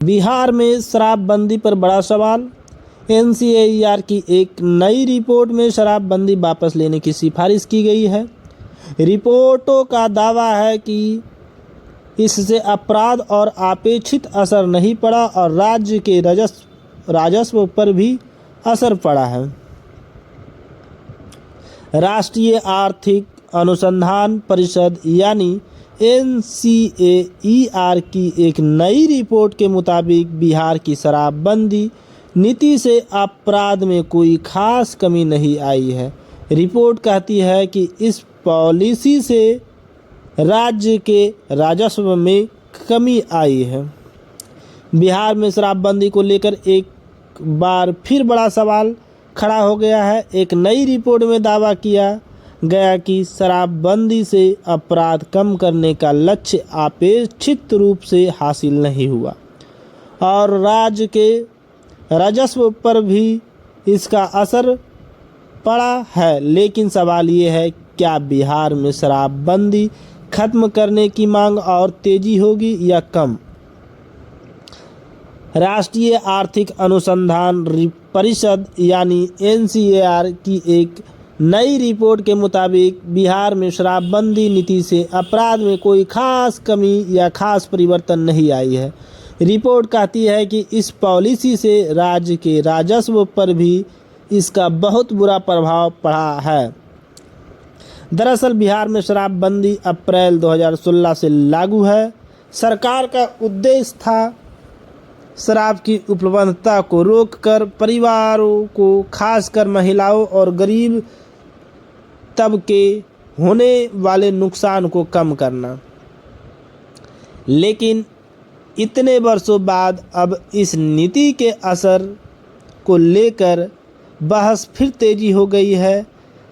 बिहार में शराबबंदी पर बड़ा सवाल। एनसीएईआर की एक नई रिपोर्ट में शराबबंदी वापस लेने की सिफारिश की गई है। रिपोर्टों का दावा है कि इससे अपराध और अपेक्षित असर नहीं पड़ा और राज्य के राजस्व पर भी असर पड़ा है। राष्ट्रीय आर्थिक अनुसंधान परिषद यानी एनसीएईआर की एक नई रिपोर्ट के मुताबिक बिहार की शराबबंदी नीति से अपराध में कोई खास कमी नहीं आई है। रिपोर्ट कहती है कि इस पॉलिसी से राज्य के राजस्व में कमी आई है। बिहार में शराबबंदी को लेकर एक बार फिर बड़ा सवाल खड़ा हो गया है। एक नई रिपोर्ट में दावा किया गया कि शराबबंदी से अपराध कम करने का लक्ष्य अपेक्षित रूप से हासिल नहीं हुआ और राज्य के राजस्व पर भी इसका असर पड़ा है। लेकिन सवाल ये है, क्या बिहार में शराबबंदी खत्म करने की मांग और तेजी होगी या कम? राष्ट्रीय आर्थिक अनुसंधान परिषद यानी एनसीएईआर की एक नई रिपोर्ट के मुताबिक बिहार में शराबबंदी नीति से अपराध में कोई खास कमी या खास परिवर्तन नहीं आई है। रिपोर्ट कहती है कि इस पॉलिसी से राज्य के राजस्व पर भी इसका बहुत बुरा प्रभाव पड़ा है। दरअसल बिहार में शराबबंदी अप्रैल 2016 से लागू है। सरकार का उद्देश्य था शराब की उपलब्धता को रोककर परिवारों को, खासकर महिलाओं और गरीब तबके होने वाले नुकसान को कम करना। लेकिन इतने वर्षों बाद अब इस नीति के असर को लेकर बहस फिर तेजी हो गई है।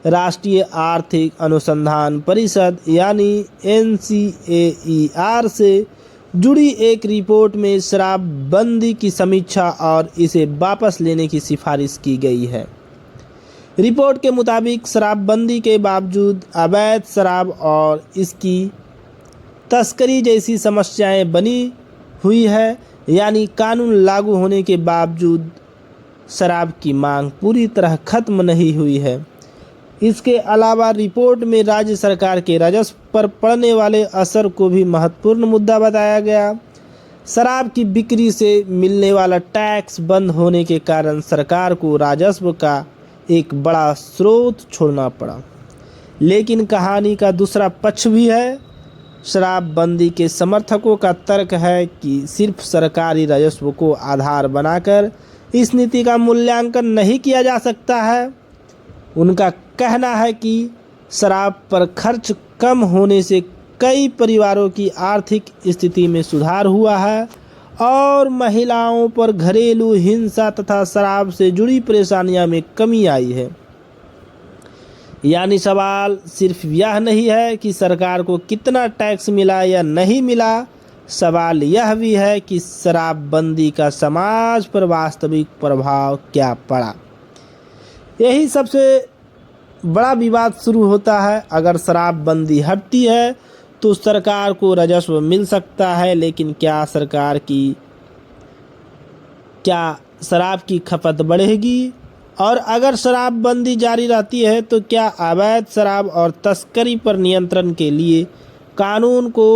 राष्ट्रीय आर्थिक अनुसंधान परिषद यानी एनसीएईआर से जुड़ी एक रिपोर्ट में शराबबंदी की समीक्षा और इसे वापस लेने की सिफारिश की गई है। रिपोर्ट के मुताबिक शराबबंदी के बावजूद अवैध शराब और इसकी तस्करी जैसी समस्याएं बनी हुई है, यानी कानून लागू होने के बावजूद शराब की मांग पूरी तरह खत्म नहीं हुई है। इसके अलावा रिपोर्ट में राज्य सरकार के राजस्व पर पड़ने वाले असर को भी महत्वपूर्ण मुद्दा बताया गया। शराब की बिक्री से मिलने वाला टैक्स बंद होने के कारण सरकार को राजस्व का एक बड़ा स्रोत छोड़ना पड़ा। लेकिन कहानी का दूसरा पक्ष भी है। शराबबंदी के समर्थकों का तर्क है कि सिर्फ सरकारी राजस्व को आधार बनाकर इस नीति का मूल्यांकन नहीं किया जा सकता है। उनका कहना है कि शराब पर खर्च कम होने से कई परिवारों की आर्थिक स्थिति में सुधार हुआ है और महिलाओं पर घरेलू हिंसा तथा शराब से जुड़ी परेशानियों में कमी आई है। यानी सवाल सिर्फ यह नहीं है कि सरकार को कितना टैक्स मिला या नहीं मिला, सवाल यह भी है कि शराबबंदी का समाज पर वास्तविक प्रभाव क्या पड़ा। यही सबसे बड़ा विवाद शुरू होता है। अगर शराबबंदी हटती है तो सरकार को राजस्व मिल सकता है, लेकिन क्या शराब की खपत बढ़ेगी? और अगर शराबबंदी जारी रहती है तो क्या अवैध शराब और तस्करी पर नियंत्रण के लिए कानून को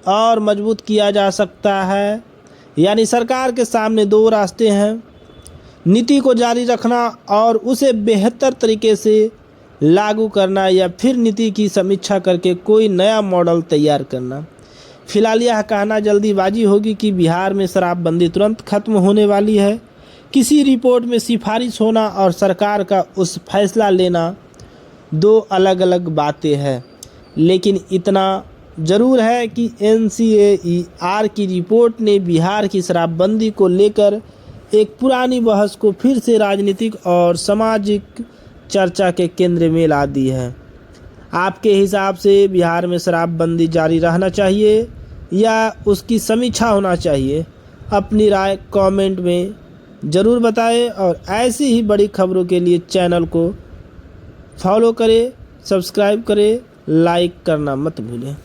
और मजबूत किया जा सकता है? यानी सरकार के सामने दो रास्ते हैं, नीति को जारी रखना और उसे बेहतर तरीके से लागू करना, या फिर नीति की समीक्षा करके कोई नया मॉडल तैयार करना। फिलहाल यह कहना जल्दीबाजी होगी कि बिहार में शराबबंदी तुरंत खत्म होने वाली है। किसी रिपोर्ट में सिफारिश होना और सरकार का उस फैसला लेना दो अलग अलग बातें हैं। लेकिन इतना ज़रूर है कि एनसीएईआर की रिपोर्ट ने बिहार की शराबबंदी को लेकर एक पुरानी बहस को फिर से राजनीतिक और सामाजिक चर्चा के केंद्र में ला दी है। आपके हिसाब से बिहार में शराबबंदी जारी रहना चाहिए या उसकी समीक्षा होना चाहिए? अपनी राय कमेंट में ज़रूर बताएं और ऐसी ही बड़ी खबरों के लिए चैनल को फॉलो करें, सब्सक्राइब करें, लाइक करना मत भूलें।